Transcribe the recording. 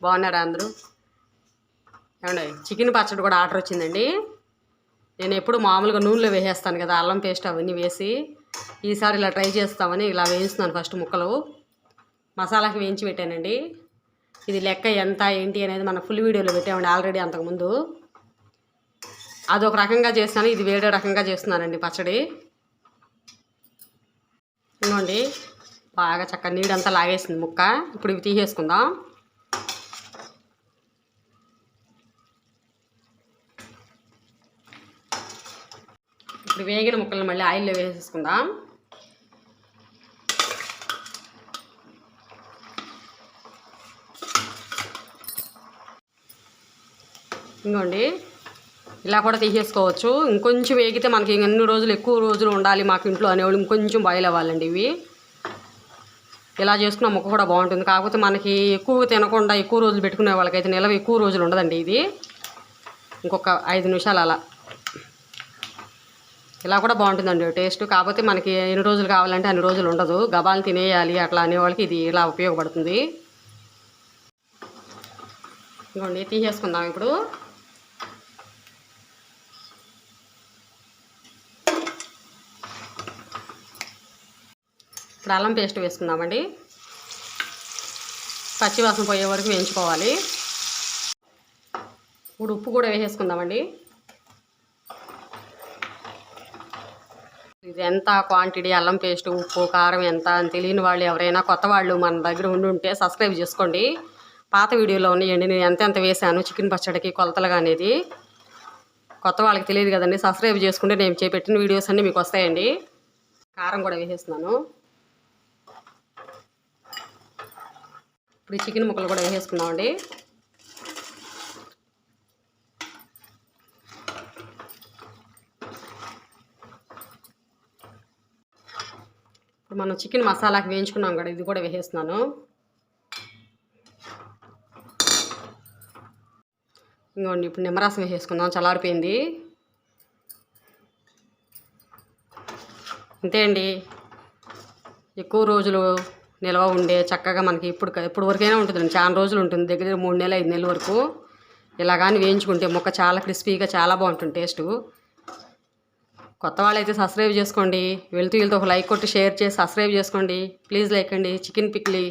బాగున్నారా అందరూ? ఏమండి, చికెన్ పచ్చడి కూడా ఆర్డర్ వచ్చిందండి. నేను ఎప్పుడు మామూలుగా నూనెలో వేసేస్తాను కదా, అల్లం పేస్ట్ అవన్నీ వేసి. ఈసారి ఇలా ట్రై చేస్తామని ఇలా వేయిస్తున్నాను. ఫస్ట్ ముక్కలు మసాలాకి వేయించి పెట్టానండి. ఇది లెక్క ఎంత ఏంటి అనేది మన ఫుల్ వీడియోలో పెట్టామండి ఆల్రెడీ అంతకుముందు. అదొక రకంగా చేస్తాను, ఇది వేరే రకంగా చేస్తున్నానండి పచ్చడి. ఇదిగోండి, బాగా చక్కగా నీడంతా లాగేసింది ముక్క. ఇప్పుడు ఇవి తీసేసుకుందాం. ఇప్పుడు వేగిన ముక్కలను మళ్ళీ ఆయిల్లో వేసేసుకుందాం. ఇంకోండి, ఇలా కూడా తీసేసుకోవచ్చు. ఇంకొంచెం వేగితే మనకి ఎన్ని రోజులు ఎక్కువ రోజులు ఉండాలి మాకు ఇంట్లో అనేవాళ్ళు ఇంకొంచెం బాయిల్ అవ్వాలండి ఇవి. ఇలా చేసుకున్న ముక్క కూడా బాగుంటుంది. కాకపోతే మనకి ఎక్కువ తినకుండా ఎక్కువ రోజులు పెట్టుకునే వాళ్ళకైతే నిలవ ఎక్కువ రోజులు ఉండదండి ఇది. ఇంకొక 5 నిమిషాలు అలా ఇలా కూడా బాగుంటుందండి టేస్ట్. కాకపోతే మనకి ఎన్ని రోజులు కావాలంటే అన్ని రోజులు ఉండదు, గబాలు తినేయాలి అట్లా అనేవాళ్ళకి ఇది ఇలా ఉపయోగపడుతుంది. ఇంకోండి, తీసేసుకుందాం ఇప్పుడు. ఇప్పుడు అల్లం పేస్ట్ వేసుకుందామండి. పచ్చివాసన పోయే వరకు వేయించుకోవాలి. ఇప్పుడు ఉప్పు కూడా వేసేసుకుందామండి. ఇది ఎంత క్వాంటిటీ అల్లం పేస్ట్, ఉప్పు, కారం ఎంత అని తెలియని వాళ్ళు ఎవరైనా కొత్త వాళ్ళు మన దగ్గర ఉంటే సబ్స్క్రైబ్ చేసుకోండి. పాత వీడియోలో ఉన్నాయండి నేను ఎంత వేసాను చికెన్ పచ్చడికి కొలతలుగా అనేది. కొత్త వాళ్ళకి తెలియదు కదండి, సబ్స్క్రైబ్ చేసుకుంటే నేను చేపెట్టిన వీడియోస్ అన్నీ మీకు వస్తాయండి. కారం కూడా వేసేస్తున్నాను. ఇప్పుడు ఈ చికెన్ ముక్కలు కూడా వేసేసుకుందామండి. ఇప్పుడు మనం చికెన్ మసాలాకి వేయించుకున్నాం కదా, ఇది కూడా వేసేస్తున్నాను. ఇంకోండి, ఇప్పుడు నిమ్మరసం వేసేసుకుందాం, చల్లారిపోయింది. అంతే అండి, ఎక్కువ రోజులు నిల్వ ఉండే చక్కగా మనకి ఇప్పుడు వరకైనా ఉంటుందండి. చాలా రోజులు ఉంటుంది, దగ్గర 3 నెలలు 5 నెలల వరకు. ఇలా కానీ వేయించుకుంటే ముక్క చాలా క్రిస్పీగా చాలా బాగుంటుంది టేస్టు. కొత్త వాళ్ళైతే సబ్స్క్రైబ్ చేసుకోండి. వెళ్తూ ఒక లైక్ కొట్టి షేర్ చేసి సబ్స్క్రైబ్ చేసుకోండి ప్లీజ్. లైక్ అండి. చికెన్ పిక్లీ.